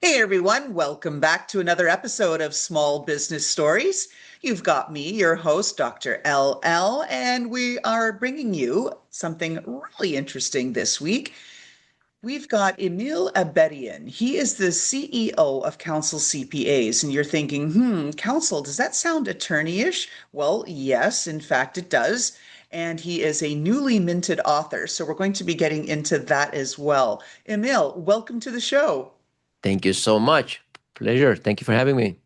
Hey everyone, welcome back to another episode of Small Business Stories. You've got me, your host, Dr. LL, and we are bringing you something really interesting this week. We've got Emil Abedian. He is the CEO of Council CPAs, and you're thinking, Council, does that sound attorney-ish? Well, yes, in fact, it does. And he is a newly minted author, so we're going to be getting into that as well. Emil, welcome to the show. Thank you so much. Pleasure. Thank you for having me.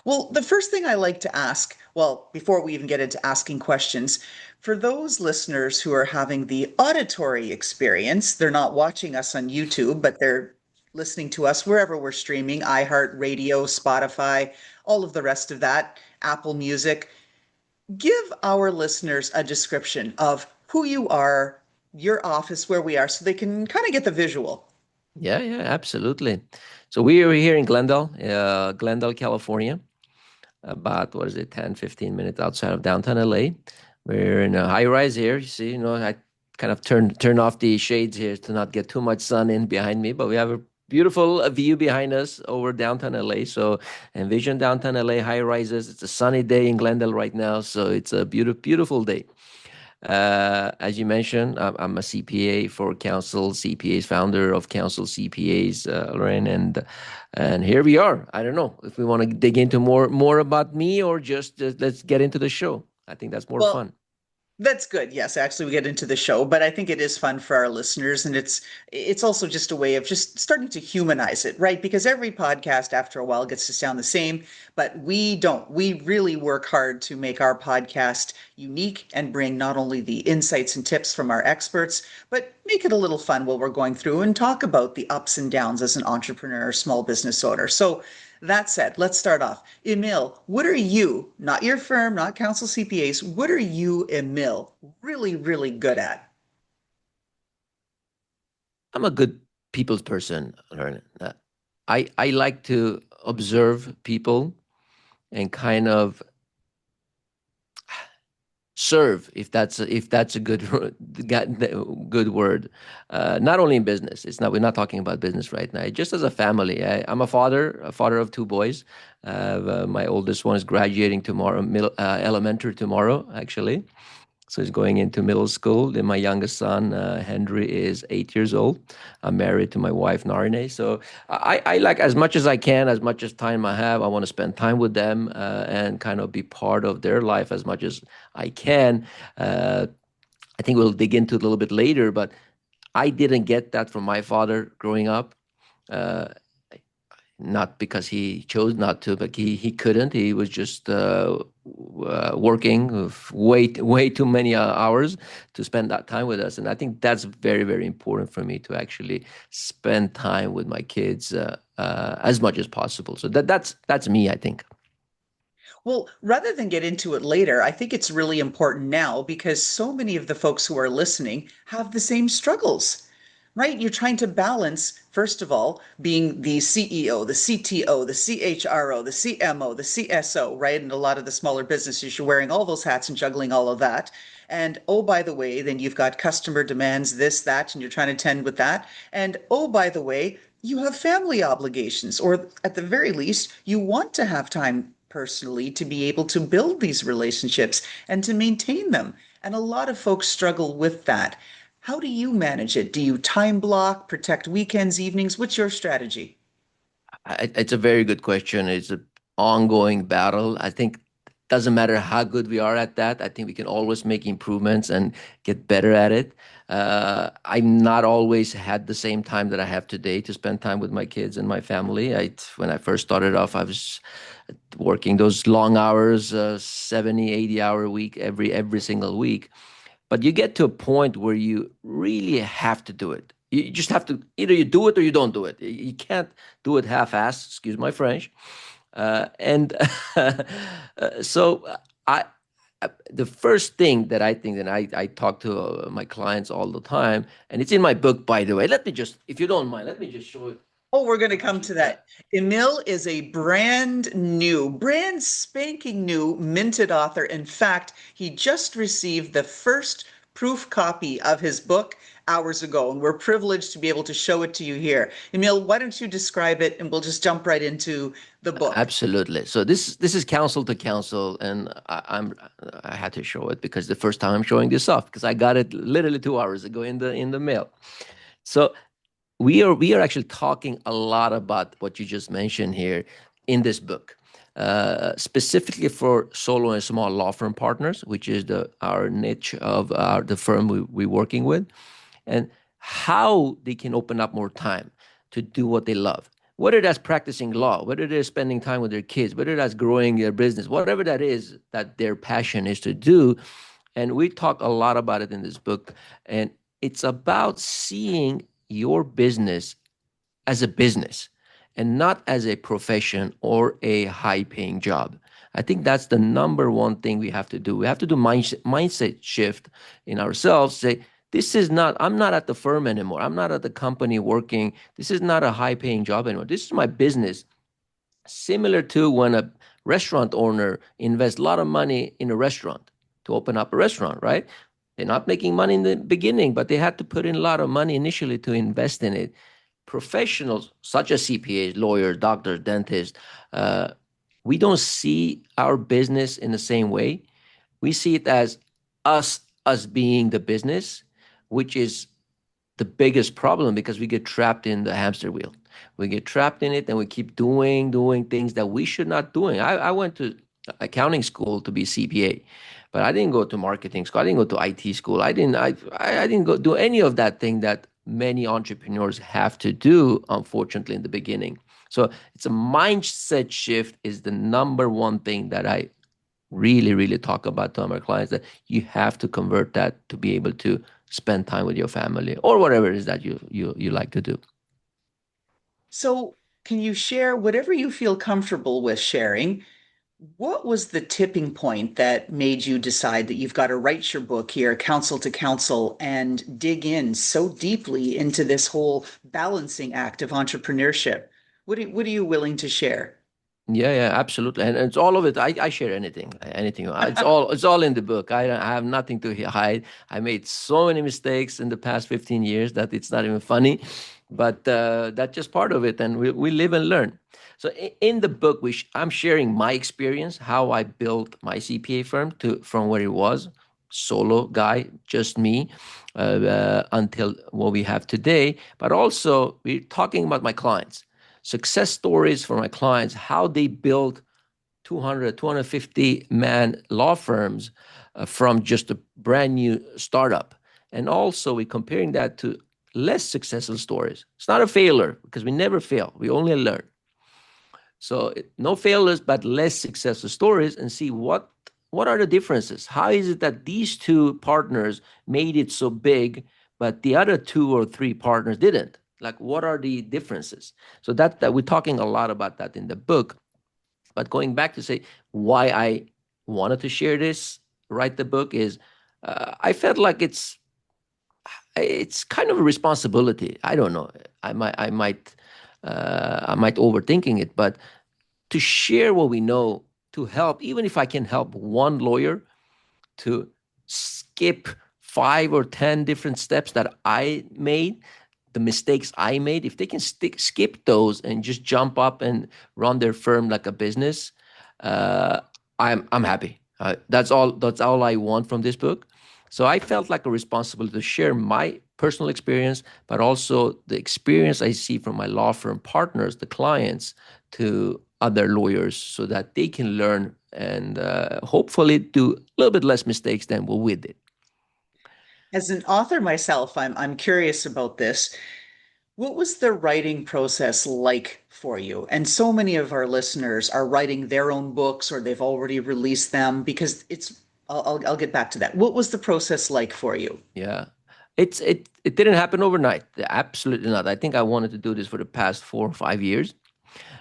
Well, the first thing I like to ask, well, before we even get into asking questions, for those listeners who are having the auditory experience, they're not watching us on YouTube, but they're listening to us wherever we're streaming, iHeartRadio, Spotify, all of the rest of that, Apple Music. Give our listeners a description of who you are, your office, where we are, so they can kind of get the visual. Yeah, absolutely. So we are here in Glendale, California, about, what is it, 10, 15 minutes outside of downtown LA. We're in a high rise here. You see, I kind of turn off the shades here to not get too much sun in behind me, but we have a beautiful view behind us over downtown LA. So envision downtown LA high rises. It's a sunny day in Glendale right now, so it's a beautiful day. As you mentioned, I'm a CPA for Council CPAs, founder of Council CPAs, Lorraine, and here we are. I don't know if we want to dig into more about me or just let's get into the show. I think that's more Well, fun. that's good. Yes, actually we get into the show, but I think it is fun for our listeners and it's also just a way of just starting to humanize it, right? Because every podcast after a while gets to sound the same, but we don't. We really work hard to make our podcast unique and bring not only the insights and tips from our experts, but make it a little fun while we're going through and talk about the ups and downs as an entrepreneur or small business owner. So that said, let's start off. Emil, what are you, not your firm, not Council CPAs, what are you, Emil, really, really good at? I'm a good people's person, Lauren. I like to observe people and kind of serve, if that's a good word. Not only in business. It's not We're not talking about business right now. Just as a family, I'm a father of two boys. My oldest one is graduating tomorrow, elementary tomorrow, actually. So he's going into middle school. Then my youngest son, Henry, is 8 years old. I'm married to my wife, Narine. So I like, as much as I can, as much as time I have, I want to spend time with them and kind of be part of their life as much as I can. Uh, I think we'll dig into it a little bit later, but I didn't get that from my father growing up. Uh, Not because he chose not to, but he couldn't. He was just working way too many hours to spend that time with us, and I think that's very important for me to actually spend time with my kids as much as possible. So that's me, I think. Well, rather than get into it later, I think it's really important now because so many of the folks who are listening have the same struggles, right? You're trying to balance, first of all, being the CEO, the CTO, the CHRO, the CMO, the CSO, right? And a lot of the smaller businesses, you're wearing all those hats and juggling all of that. And oh, by the way, then you've got customer demands, this, that, and you're trying to tend with that. And oh, by the way, you have family obligations, or at the very least, you want to have time personally to be able to build these relationships and to maintain them. And a lot of folks struggle with that. How do you manage it? Do you time block, protect weekends, evenings? What's your strategy? It's a very good question. It's an ongoing battle. I think doesn't matter how good we are at that. I think we can always make improvements and get better at it. I'm not always had the same time that I have today to spend time with my kids and my family. When I first started off, I was working those long hours, 70, 80-hour week every single week. But you get to a point where you really have to do it. You just have to, either you do it or you don't do it. You can't do it half-assed, excuse my French. And so I, the first thing that I think, and I talk to my clients all the time, and it's in my book, by the way. Let me just, if you don't mind, let me just show it. Oh, we're going to come Actually, to that. Emil is a brand new, brand spanking new minted author. In fact, he just received the first proof copy of his book hours ago, and we're privileged to be able to show it to you here. Emil, why don't you describe it and we'll just jump right into the book. Absolutely. So this is counsel to counsel, and I had to show it because the first time I'm showing this off because I got it literally 2 hours ago in the mail. So we are actually talking a lot about what you just mentioned here in this book, specifically for solo and small law firm partners, which is our niche of the firm we're working with, and how they can open up more time to do what they love. Whether that's practicing law, whether they're spending time with their kids, whether that's growing their business, whatever that is that their passion is to do. And we talk a lot about it in this book. And it's about seeing your business as a business and not as a profession or a high paying job. I think that's the number one thing we have to do. We have to do mindset shift in ourselves. Say, this is not, I'm not at the firm anymore. I'm not at the company working. This is not a high paying job anymore. This is my business. Similar to when a restaurant owner invests a lot of money in a restaurant to open up a restaurant, right? They're not making money in the beginning, but they had to put in a lot of money initially to invest in it. Professionals such as CPAs, lawyers, doctors, dentists, uh, we don't see our business in the same way. We see it as us being the business, which is the biggest problem because we get trapped in the hamster wheel. We get trapped in it and we keep doing things that we should not doing. I went to accounting school to be CPA, but I didn't go to marketing school. I didn't go to IT school. I didn't go do any of that thing that many entrepreneurs have to do, unfortunately, in the beginning. So it's a mindset shift is the number one thing that I really talk about to our clients, that you have to convert that to be able to spend time with your family or whatever it is that you like to do. So, can you share whatever you feel comfortable with sharing? What was the tipping point that made you decide that you've got to write your book here, Counsel to Counsel, and dig in so deeply into this whole balancing act of entrepreneurship? What are you willing to share? Yeah, absolutely, and it's all of it. I share anything. It's all in the book. I have nothing to hide. I made so many mistakes in the past 15 years that it's not even funny, but that's just part of it, and we live and learn. So in the book, I'm sharing my experience, how I built my CPA firm to from where it was, solo guy, just me, until what we have today. But also, we're talking about my clients, success stories for my clients, how they built 200, 250 man law firms from just a brand new startup. And also, we're comparing that to less successful stories. It's not a failure because we never fail, we only learn. So no failures, but less successful stories, and see what are the differences. How is it that these two partners made it so big, but the other two or three partners didn't? Like, what are the differences? So that we're talking a lot about that in the book. But going back to say why I wanted to share this, write the book, is I felt like it's kind of a responsibility. I don't know. I might overthinking it, but to share what we know, to help, even if I can help one lawyer to skip 5 or 10 different steps that I made, the mistakes I made, if they can skip those and just jump up and run their firm like a business, uh, I'm happy. That's all I want from this book. So I felt like a responsibility to share my personal experience, but also the experience I see from my law firm partners, the clients, to other lawyers, so that they can learn and hopefully do a little bit less mistakes than what we did. As an author myself, I'm curious about this. What was the writing process like for you? And so many of our listeners are writing their own books or they've already released them because I'll get back to that. What was the process like for you? Yeah. It didn't happen overnight. Absolutely not. I think I wanted to do this for the past 4 or 5 years.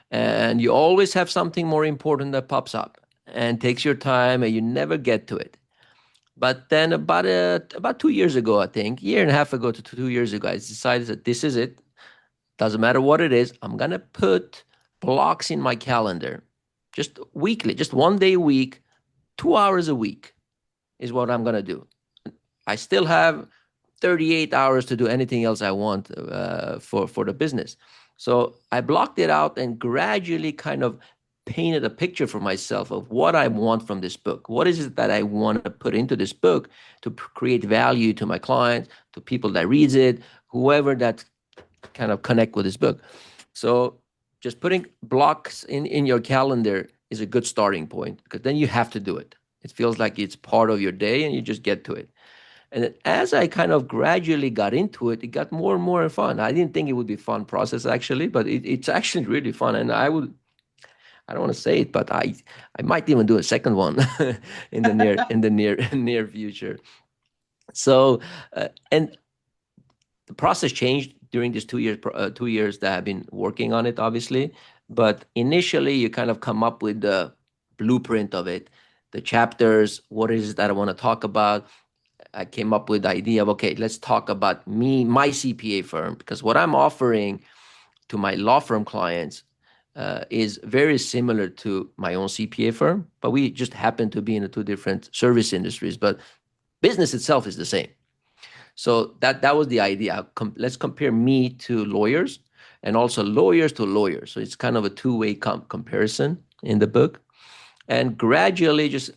And you always have something more important that pops up and takes your time and you never get to it. But then about 2 years ago, I think, year and a half ago to 2 years ago, I decided that this is it. Doesn't matter what it is. I'm gonna put blocks in my calendar, just weekly, just one day a week, 2 hours a week is what I'm gonna do. I still have 38 hours to do anything else I want for the business. So I blocked it out and gradually kind of painted a picture for myself of what I want from this book. What is it that I want to put into this book to create value to my clients, to people that reads it, whoever that kind of connect with this book. So just putting blocks in your calendar is a good starting point, because then you have to do it. It feels like it's part of your day and you just get to it. And then as I kind of gradually got into it, it got more and more fun. I didn't think it would be a fun process actually, but it's actually really fun. And I don't want to say it, but I might even do a second one in the near future. So, and the process changed during these 2 years, 2 years that I've been working on it, obviously. But initially, you kind of come up with the blueprint of it, the chapters, what is it that I want to talk about. I came up with the idea of, okay, let's talk about my CPA firm, because what I'm offering to my law firm clients is very similar to my own CPA firm, but we just happen to be in the two different service industries, but business itself is the same. So that was the idea. Let's compare me to lawyers and also lawyers to lawyers. So it's kind of a two-way comparison in the book. And gradually, just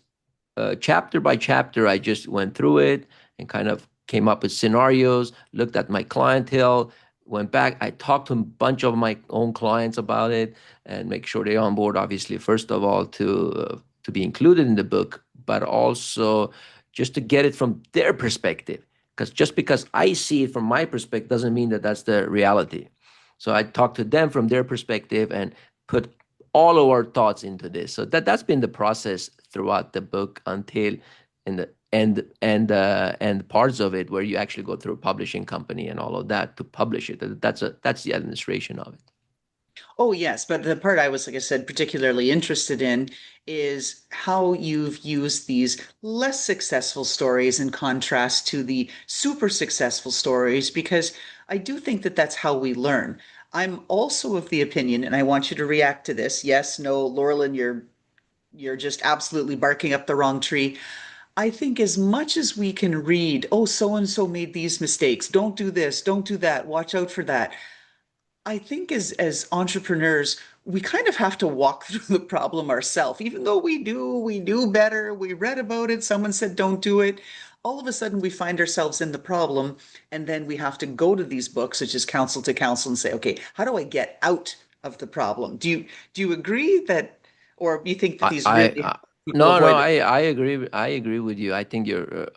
chapter by chapter, I just went through it and kind of came up with scenarios, looked at my clientele, went back. I talked to a bunch of my own clients about it and make sure they're on board, obviously, first of all, to be included in the book, but also just to get it from their perspective. Because just because I see it from my perspective doesn't mean that that's the reality. So I talked to them from their perspective and put all of our thoughts into this. So that's been the process throughout the book until in the end parts of it where you actually go through a publishing company and all of that to publish it. That's the administration of it. Oh, yes. But the part I was, like I said, particularly interested in is how you've used these less successful stories in contrast to the super successful stories, because I do think that that's how we learn. I'm also of the opinion, and I want you to react to this. Yes, no, Laurelyn, you're just absolutely barking up the wrong tree. I think as much as we can read, oh, so and so made these mistakes, don't do this, don't do that, watch out for that. I think as entrepreneurs, we kind of have to walk through the problem ourselves. Even though we do better, we read about it, someone said don't do it. All of a sudden we find ourselves in the problem, and then we have to go to these books, such as Council to Council, and say, okay, how do I get out of the problem? Do you agree that, or you think that these really help people No, avoid the I agree. I agree with you. I think you're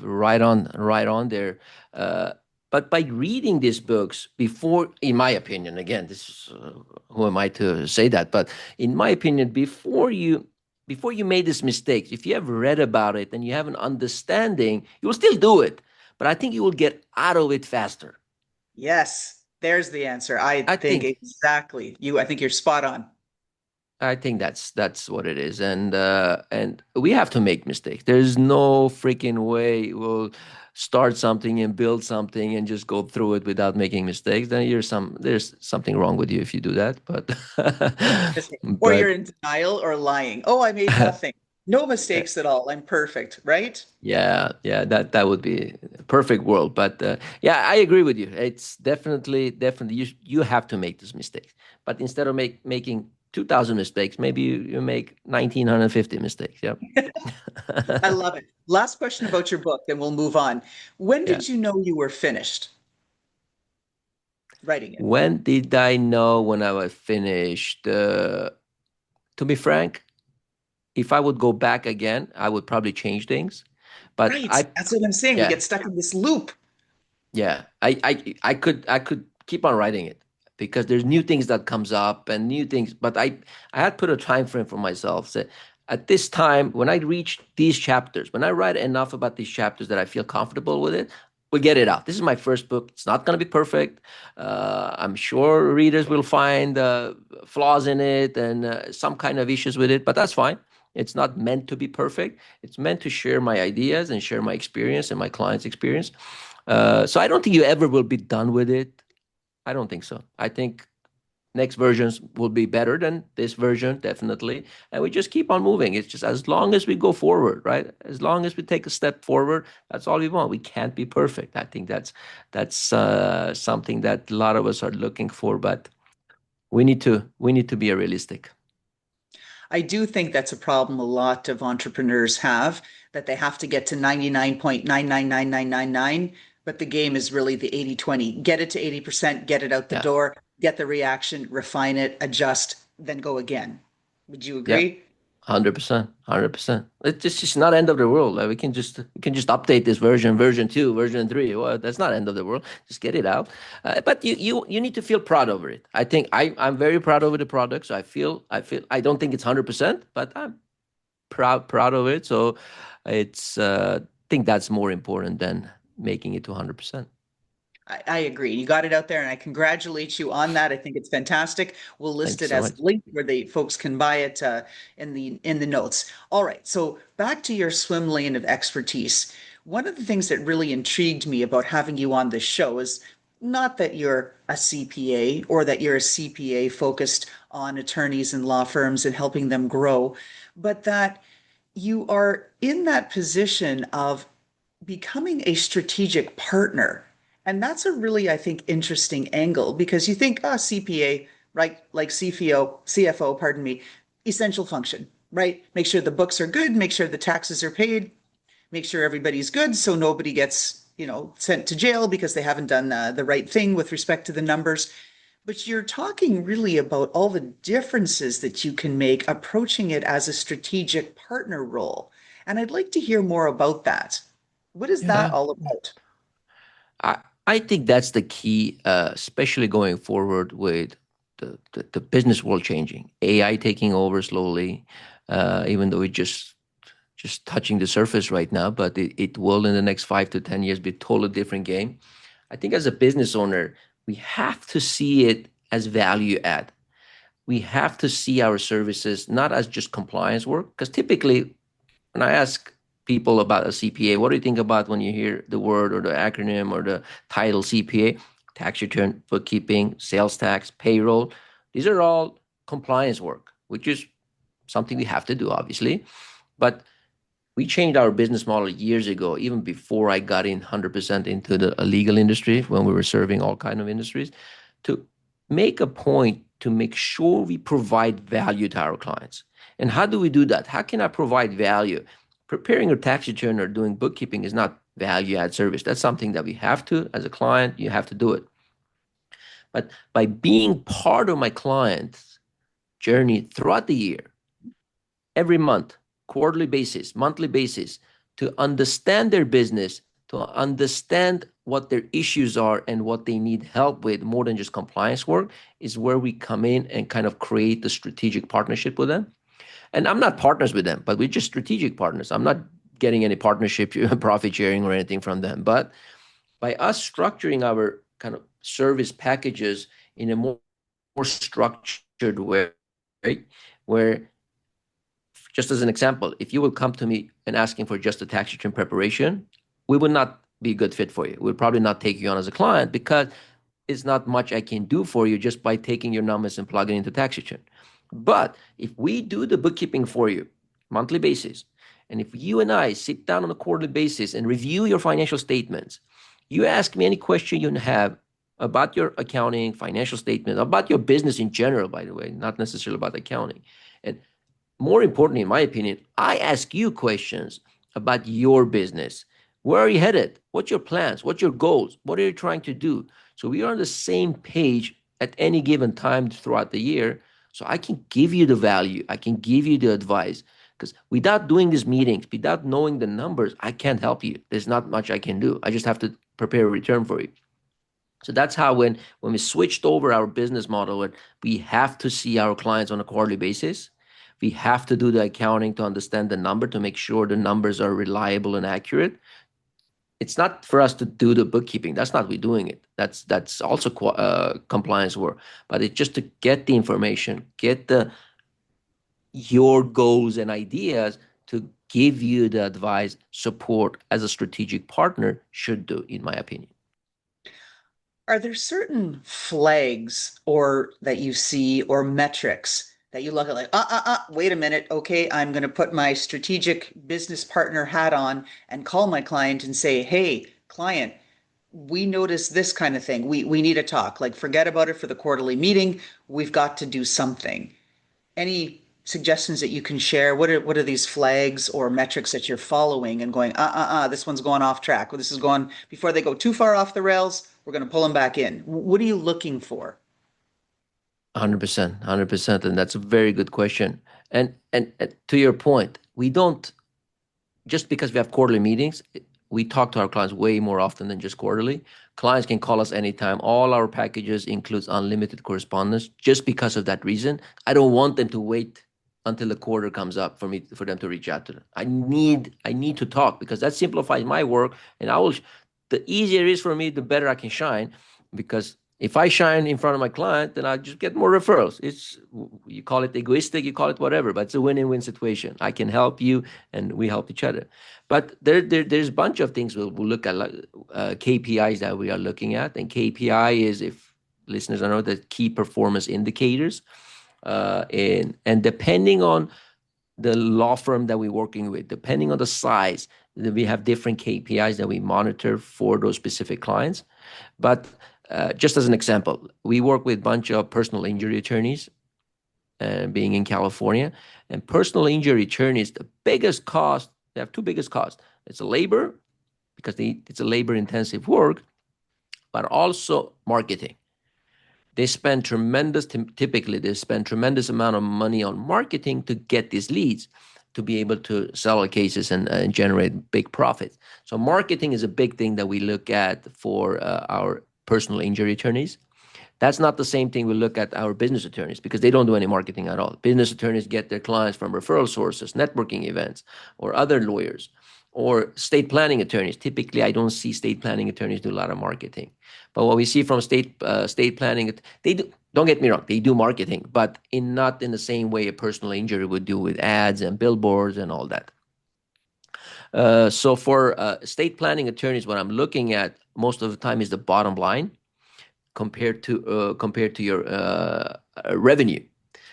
right on there. Uh, but by reading these books before, in my opinion, again, this is who am I to say that? But in my opinion, before you made these mistakes, if you have read about it and you have an understanding, you will still do it. But I think you will get out of it faster. Yes, there's the answer. I I think think exactly. I think you're spot on. I think that's what it is, and we have to make mistakes. There's no freaking way we'll start something and build something and just go through it without making mistakes. Then there's something wrong with you if you do that. But Or you're but in denial or lying. Oh, I made nothing. No mistakes at all. I'm perfect, right? yeah, that would be a perfect world. But yeah, I agree with you. It's definitely you have to make these mistakes. But instead of making 2,000 mistakes, maybe you make 1,950 mistakes. Yeah. I love it. Last question about your book, then we'll move on. When Yeah. did you know you were finished writing it? When did I know when I was finished? To be frank, if I would go back again, I would probably change things. But Right. That's what I'm saying. We yeah, get stuck in this loop. yeah, I could keep on writing it because there's new things that comes up and new things. But I had put a time frame for myself. So at this time, when I reach these chapters, when I write enough about these chapters that I feel comfortable with it, we'll get it out. This is my first book. It's not going to be perfect. I'm sure readers will find flaws in it and some kind of issues with it, but that's fine. It's not meant to be perfect. It's meant to share my ideas and share my experience and my clients' experience. So I don't think you ever will be done with it. I don't think so. I think Next versions will be better than this version, definitely. And we just keep on moving. It's just as long as we go forward, right? As long as we take a step forward, that's all we want. We can't be perfect. I think that's something that a lot of us are looking for, but we need to be realistic. I do think that's a problem a lot of entrepreneurs have, that they have to get to 99.999999, but the game is really the 80/20. Get it to 80%, get it out the Yeah. door, get the reaction, refine it, adjust, then go again. Would you Yep. agree? 100%, 100%. It's just not end of the world. Like we can just update this version 2, version 3. Well, that's not end of the world. Just get it out. But you need to feel proud over it. I think I'm very proud over the product. So I don't think it's 100%, but I'm proud of it. So I think that's more important than making it to 100%. I agree. You got it out there, and I congratulate you on that. I think it's fantastic. We'll list Thank you it so as a much. link where the folks can buy it in the notes. All right. So back to your swim lane of expertise. One of the things that really intrigued me about having you on this show is not that you're a CPA or that you're a CPA focused on attorneys and law firms and helping them grow, but that you are in that position of becoming a strategic partner. And that's a really, I think, interesting angle because you think, oh, CPA, right? Like CFO, pardon me, essential function, right? Make sure the books are good, make sure the taxes are paid, make sure everybody's good so nobody gets, sent to jail because they haven't done the right thing with respect to the numbers. But you're talking really about all the differences that you can make approaching it as a strategic partner role. And I'd like to hear more about that. What is that Yeah. all about? I I think that's the key, especially going forward with the business world changing, AI taking over slowly, even though it's just touching the surface right now, but it will in the next 5 to 10 years be a totally different game. I think as a business owner, we have to see it as value add. We have to see our services not as just compliance work, because typically when I ask people about a CPA, what do you think about when you hear the word or the acronym or the title CPA? Tax return, bookkeeping, sales tax, payroll. These are all compliance work, which is something we have to do, obviously. But we changed our business model years ago, even before I got in 100% into the legal industry, when we were serving all kind of industries, to make a point to make sure we provide value to our clients. And how do we do that? How can I provide value? Preparing a tax return or doing bookkeeping is not value add service. That's something that we have to, as a client, you have to do it. But by being part of my client's journey throughout the year, every month, quarterly basis, monthly basis, to understand their business, to understand what their issues are and what they need help with more than just compliance work, is where we come in and kind of create the strategic partnership with them. And I'm not partners with them, but we're just strategic partners. I'm not getting any partnership, profit sharing, or anything from them. But by us structuring our kind of service packages in a more structured way, right? Where, just as an example, if you will come to me and asking for just a tax return preparation, we would not be a good fit for you. We'll probably not take you on as a client because it's not much I can do for you just by taking your numbers and plugging into tax return. But if we do the bookkeeping for you, monthly basis, and if you and I sit down on a quarterly basis and review your financial statements, you ask me any question you have about your accounting, financial statements, about your business in general, by the way, not necessarily about accounting. And more importantly, in my opinion, I ask you questions about your business. Where are you headed? What's your plans? What's your goals? What are you trying to do? So we are on the same page at any given time throughout the year. So I can give you the value, I can give you the advice. Because without doing these meetings, without knowing the numbers, I can't help you. There's not much I can do. I just have to prepare a return for you. So that's how when we switched over our business model, we have to see our clients on a quarterly basis. We have to do the accounting to understand the number to make sure the numbers are reliable and accurate. It's not for us to do the bookkeeping. That's not we doing it. That's also compliance work. But it's just to get the information, get your goals and ideas to give you the advice, support as a strategic partner should do, in my opinion. Are there certain flags or that you see or metrics that you look at like, wait a minute, okay, I'm going to put my strategic business partner hat on and call my client and say, hey, client, we notice this kind of thing. We need to talk. Like, forget about it for the quarterly meeting. We've got to do something. Any suggestions that you can share? What are these flags or metrics that you're following and going, this one's going off track. Well, this is going before they go too far off the rails. We're going to pull them back in. What are you looking for? 100%, 100%, and that's a very good question. And to your point, we don't just because we have quarterly meetings, we talk to our clients way more often than just quarterly. Clients can call us anytime. All our packages includes unlimited correspondence just because of that reason. I don't want them to wait until the quarter comes up for them to reach out to them. I need to talk because that simplifies my work, and the easier it is for me, the better I can shine, because if I shine in front of my client, then I just get more referrals. You call it egoistic, you call it whatever, but it's a win-win situation. I can help you, and we help each other. But there's a bunch of things we'll look at, like KPIs that we are looking at, and KPI is, if listeners don't know, the key performance indicators, and depending on the law firm that we're working with, depending on the size, we have different KPIs that we monitor for those specific clients. But just as an example, we work with a bunch of personal injury attorneys, being in California. And personal injury attorneys, the biggest cost, they have two biggest costs. It's a labor, because it's a labor-intensive work, but also marketing. They spend typically they spend tremendous amount of money on marketing to get these leads, to be able to sell cases and generate big profits. So marketing is a big thing that we look at for our personal injury attorneys. That's not the same thing we look at our business attorneys, because they don't do any marketing at all. Business attorneys get their clients from referral sources, networking events, or other lawyers, or state planning attorneys. Typically, I don't see state planning attorneys do a lot of marketing. But what we see from state planning, they do. Don't get me wrong, they do marketing, but not in the same way a personal injury would do, with ads and billboards and all that. So for state planning attorneys, what I'm looking at most of the time is the bottom line compared to your revenue.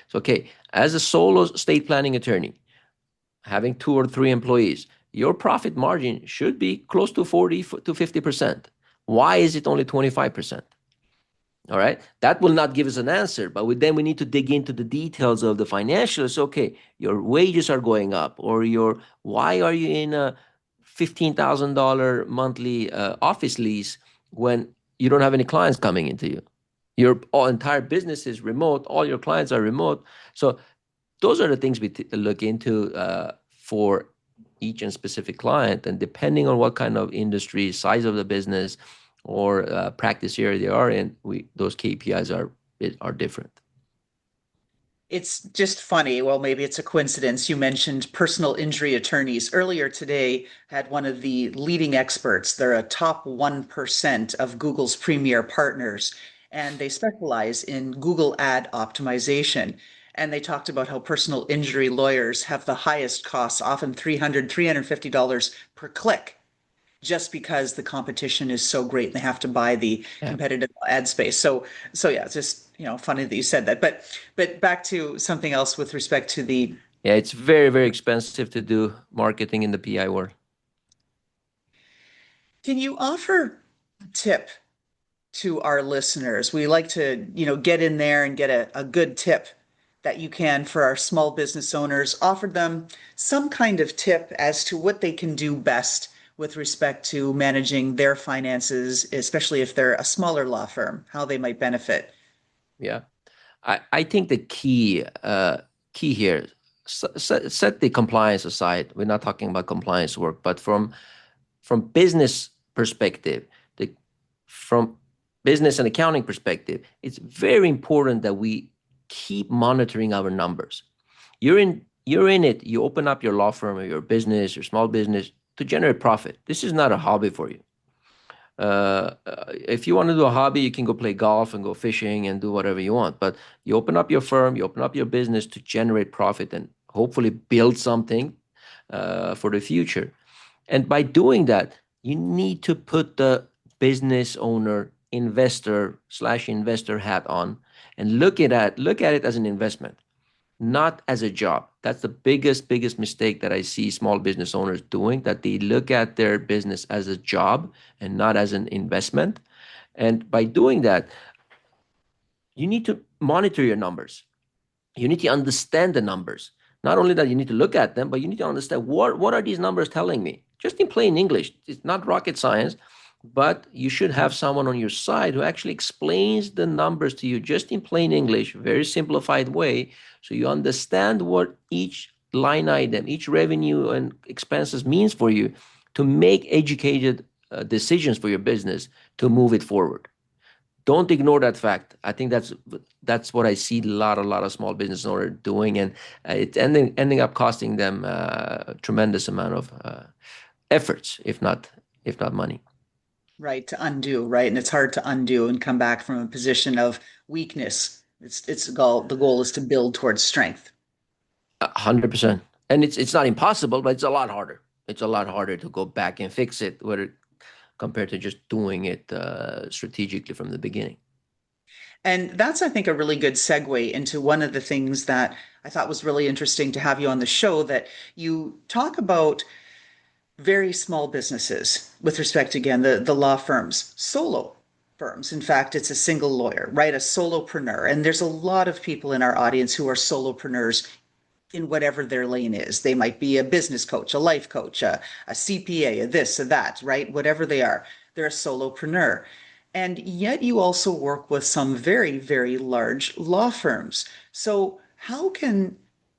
So, okay, as a solo state planning attorney, having 2 or 3 employees, your profit margin should be close to 40 to 50%. Why is it only 25%? All right, that will not give us an answer, but then we need to dig into the details of the financials. Okay, your wages are going up, or why are you in a $15,000 monthly office lease when you don't have any clients coming into you? Your entire business is remote. All your clients are remote. So those are the things we look into for each and specific client, and depending on what kind of industry, size of the business, or practice area they are in, those KPIs are different. It's just funny. Well, maybe it's a coincidence. You mentioned personal injury attorneys. Earlier today, had one of the leading experts. They're a top 1% of Google's premier partners, and they specialize in Google ad optimization. And they talked about how personal injury lawyers have the highest costs, often $350 per click, just because the competition is so great and they have to buy the Yeah. competitive ad space. So yeah, it's just, funny that you said that. But back to something else with respect to the Yeah, it's very, very expensive to do marketing in the PI world. can you offer a tip to our listeners? We like to, get in there and get a good tip that you can for our small business owners. Offer them some kind of tip as to what they can do best with respect to managing their finances, especially if they're a smaller law firm, how they might benefit. Yeah. I think the key here, set the compliance aside. We're not talking about compliance work, but from business perspective, from business and accounting perspective, it's very important that we keep monitoring our numbers. You're in it. You open up your law firm or your business, your small business, to generate profit. This is not a hobby for you. If you want to do a hobby, you can go play golf and go fishing and do whatever you want. But you open up your firm, you open up your business to generate profit and hopefully build something for the future. And by doing that, you need to put the business owner investor/investor hat on and look at it as an investment, not as a job. That's the biggest mistake that I see small business owners doing, that they look at their business as a job and not as an investment. And by doing that, you need to monitor your numbers. You need to understand the numbers. Not only that, you need to look at them, but you need to understand what are these numbers telling me? Just in plain English. It's not rocket science, but you should have someone on your side who actually explains the numbers to you just in plain English, very simplified way, so you understand what each line item, each revenue and expenses means for you to make educated decisions for your business to move it forward. Don't ignore that fact. I think that's what I see a lot of small business owners doing, and it's ending up costing them a tremendous amount of efforts, if not money. Right, to undo, right? And it's hard to undo and come back from a position of weakness. It's the goal is to build towards strength. 100%. And it's not impossible, but it's a lot harder. It's a lot harder to go back and fix it, whether compared to just doing it strategically from the beginning. And that's, I think, a really good segue into one of the things that I thought was really interesting to have you on the show, that you talk about very small businesses with respect, again, the law firms, solo firms. In fact, it's a single lawyer, right? A solopreneur. And there's a lot of people in our audience who are solopreneurs in whatever their lane is. They might be a business coach, a life coach, a CPA, a this, a that, right? Whatever they are, they're a solopreneur. And yet you also work with some very, very large law firms. So how can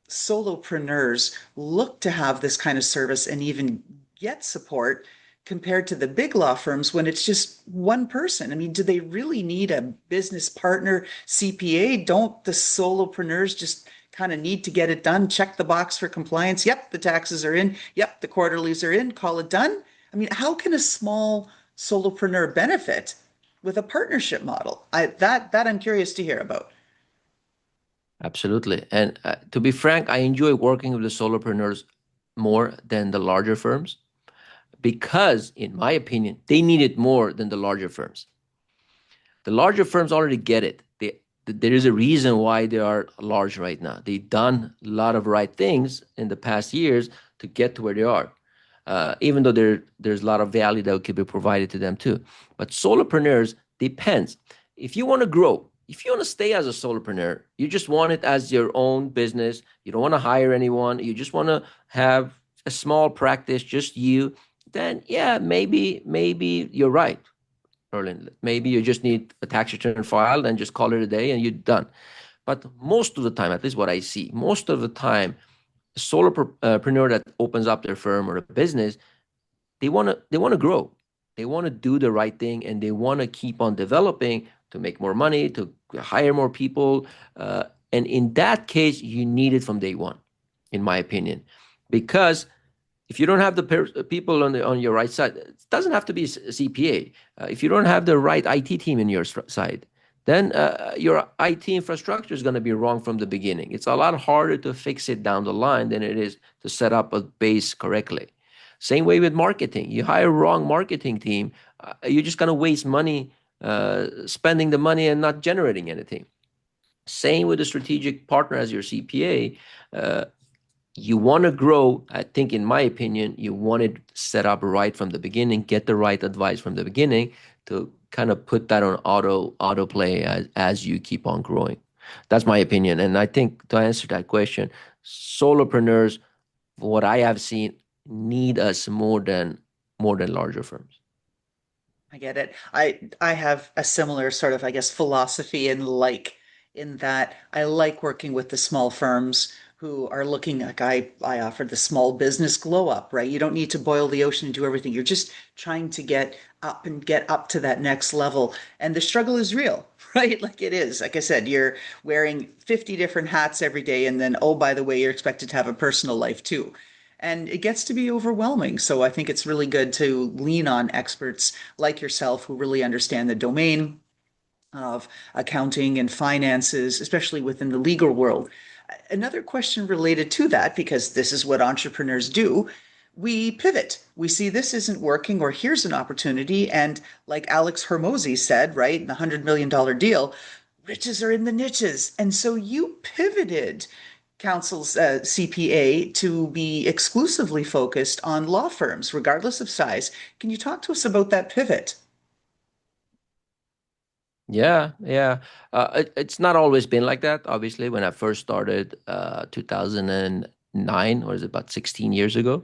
solopreneurs look to have this kind of service and even get support compared to the big law firms when it's just one person? I mean, do they really need a business partner CPA? Don't the solopreneurs just kind of need to get it done, check the box for compliance? Yep, the taxes are in. Yep, the quarterlies are in. Call it done. I mean, how can a small solopreneur benefit with a partnership model? That I'm curious to hear about. Absolutely. And to be frank, I enjoy working with the solopreneurs more than the larger firms because, in my opinion, they need it more than the larger firms. The larger firms already get it. There is a reason why they are large right now. They've done a lot of right things in the past years to get to where they are, even though there's a lot of value that could be provided to them too. But solopreneurs depends. If you want to grow, if you want to stay as a solopreneur, you just want it as your own business. You don't want to hire anyone. You just want to have a small practice, just you. Then yeah, maybe you're right, Erlen. Maybe you just need a tax return filed and just call it a day and you're done. But most of the time, at least what I see, most of the time, a solopreneur that opens up their firm or a business, they want to grow. They want to do the right thing and they want to keep on developing to make more money, to hire more people. And in that case, you need it from day one, in my opinion, because if you don't have the people on your right side, it doesn't have to be a CPA. If you don't have the right IT team in your side, then your IT infrastructure is going to be wrong from the beginning. It's a lot harder to fix it down the line than it is to set up a base correctly. Same way with marketing. You hire a wrong marketing team, you're just going to waste money spending the money and not generating anything. Same with a strategic partner as your CPA. You want to grow. I think, in my opinion, you want it set up right from the beginning, get the right advice from the beginning to kind of put that on autoplay as you keep on growing. That's my opinion. And I think to answer that question, solopreneurs, what I have seen, need us more than larger firms. I get it. I have a similar sort of, I guess, philosophy in that I like working with the small firms who are looking, like I offered the small business glow up, right? You don't need to boil the ocean and do everything. You're just trying to get up to that next level. And the struggle is real, right? Like it is. Like I said, you're wearing 50 different hats every day. And then, oh, by the way, you're expected to have a personal life too. And it gets to be overwhelming. So I think it's really good to lean on experts like yourself who really understand the domain of accounting and finances, especially within the legal world. Another question related to that, because this is what entrepreneurs do. we pivot. We see this isn't working, or here's an opportunity. And like Alex Hermosi said, right, in the $100 million deal, riches are in the niches. And so you pivoted Council's CPA to be exclusively focused on law firms, regardless of size. Can you talk to us about that pivot? Yeah, yeah. It's not always been like that. Obviously, when I first started, 2009, or is it about 16 years ago,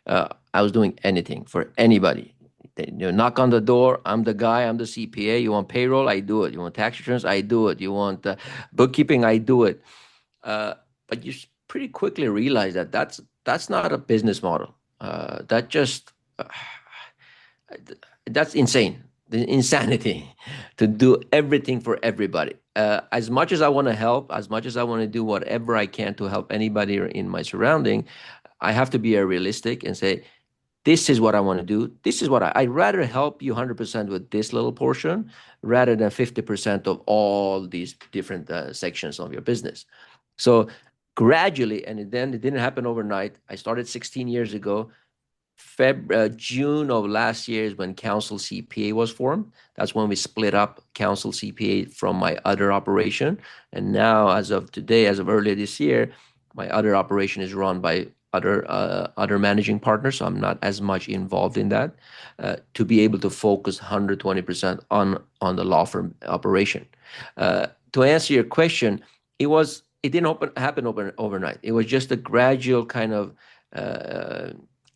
I was doing anything for anybody. Knock on the door. I'm the guy. I'm the CPA. You want payroll? I do it. You want tax returns? I do it. You want bookkeeping? I do it. Uh, but pretty quickly realize that that's not a business model. That just that's insane. The insanity to do everything for everybody. As much as I want to help, as much as I want to do whatever I can to help anybody in my surrounding, I have to be a realistic and say, this is what I want to do. This is what I'd rather help you 100% with this little portion rather than 50% of all these different sections of your business. So gradually, and then it didn't happen overnight. I started 16 years ago. June of last year is when Council CPA was formed. That's when we split up Council CPA from my other operation. And now, as of today, as of earlier this year, my other operation is run by other managing partners. So I'm not as much involved in that, to be able to focus 120% on the law firm operation. To answer your question, it didn't happen overnight. It was just a gradual kind of uh,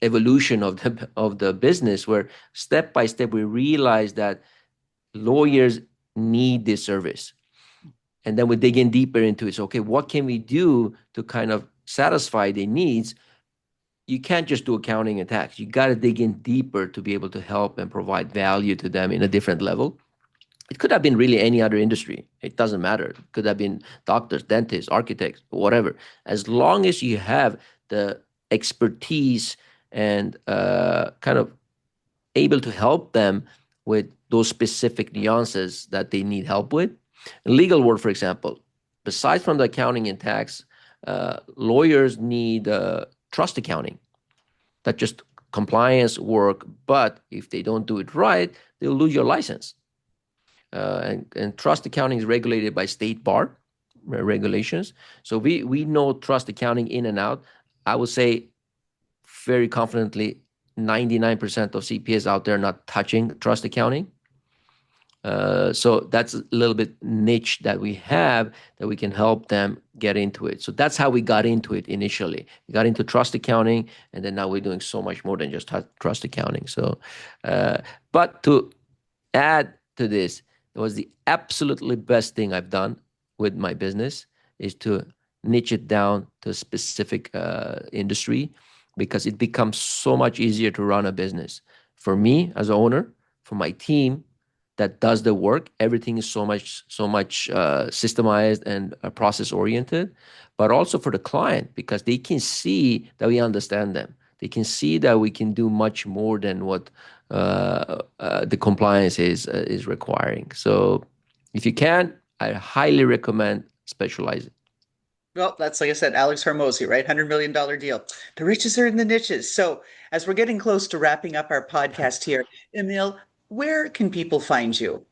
evolution of the business, where step by step we realize that lawyers need this service, and then we dig in deeper into it. So, okay, what can we do to kind of satisfy their needs? You can't just do accounting and tax. You got to dig in deeper to be able to help and provide value to them in a different level. It could have been really any other industry. It doesn't matter. It could have been doctors, dentists, architects, whatever. As long as you have the expertise and kind of able to help them with those specific nuances that they need help with. In legal work, for example, besides from the accounting and tax, lawyers need trust accounting. That just compliance work, but if they don't do it right, they'll lose your license. And trust accounting is regulated by state bar regulations. So we know trust accounting in and out. I would say very confidently 99% of CPAs out there not touching trust accounting. So that's a little bit niche that we have that we can help them get into it. So that's how we got into it initially. We got into trust accounting, and then now we're doing so much more than just trust accounting. So, but to add to this, it was the absolutely best thing I've done with my business is to niche it down to a specific industry, because it becomes so much easier to run a business. For me as an owner, for my team that does the work, everything is so much systemized and process oriented, but also for the client, because they can see that we understand them. They can see that we can do much more than what the compliance is requiring. So if you can, I highly recommend specializing. Well, that's like I said, Alex Hormozy, right? $100 million deal. The riches are in the niches. So, as we're getting close to wrapping up our podcast here, Emil, where can people find you?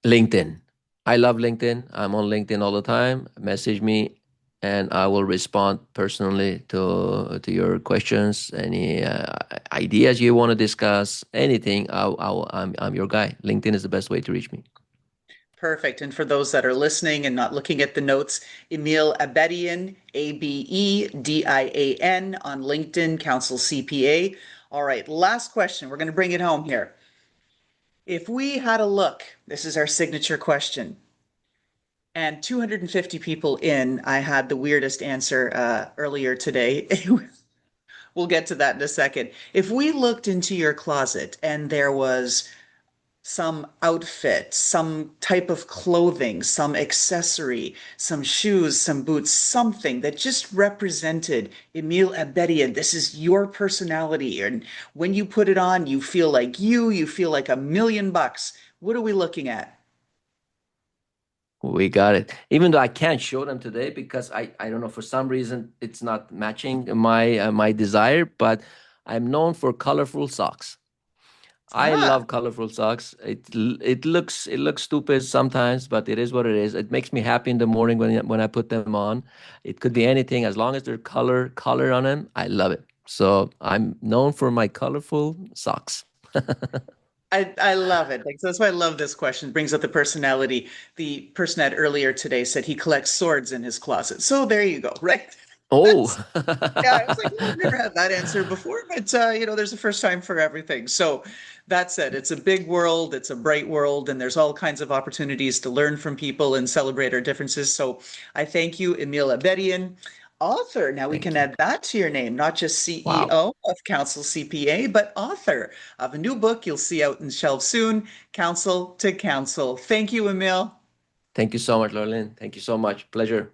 LinkedIn. I love LinkedIn. I'm on LinkedIn all the time. Message me, and I will respond personally to your questions. Any ideas you want to discuss, anything. I'm your guy. LinkedIn is the best way to reach me. Perfect. And for those that are listening and not looking at the notes, Emil Abedian, Abedian on LinkedIn, Council CPA. All right, last question. We're going to bring it home here. If we had a look, this is our signature question, and 250 people in, I had the weirdest answer earlier today. We'll get to that in a second. If we looked into your closet and there was some outfit, some type of clothing, some accessory, some shoes, some boots, something that just represented Emil Abedian. This is your personality. And when you put it on, you feel like you feel like $1 million. What are we looking at? We got it. Even though I can't show them today because I don't know, for some reason it's not matching my desire, but I'm known for colorful socks. I Ah, love colorful socks. It looks stupid sometimes, but it is what it is. It makes me happy in the morning when I put them on. It could be anything as long as there's color on them. I love it. So I'm known for my colorful socks. I love it. Like, so that's why I love this question. It brings out the personality. The person that earlier today said he collects swords in his closet. So there you go, right? Oh, That's yeah, I was like, well, I've never had that answer before, but there's a first time for everything. So that said, it's a big world, it's a bright world, and there's all kinds of opportunities to learn from people and celebrate our differences. So I thank you, Emil Abedian, author. Now we can thank you. add that to your name, not just Wow. CEO of Council CPA, but author of a new book you'll see out in shelves soon, Council to Council. Thank you, Emil. Thank you so much, Lorlyn. Thank you so much. Pleasure.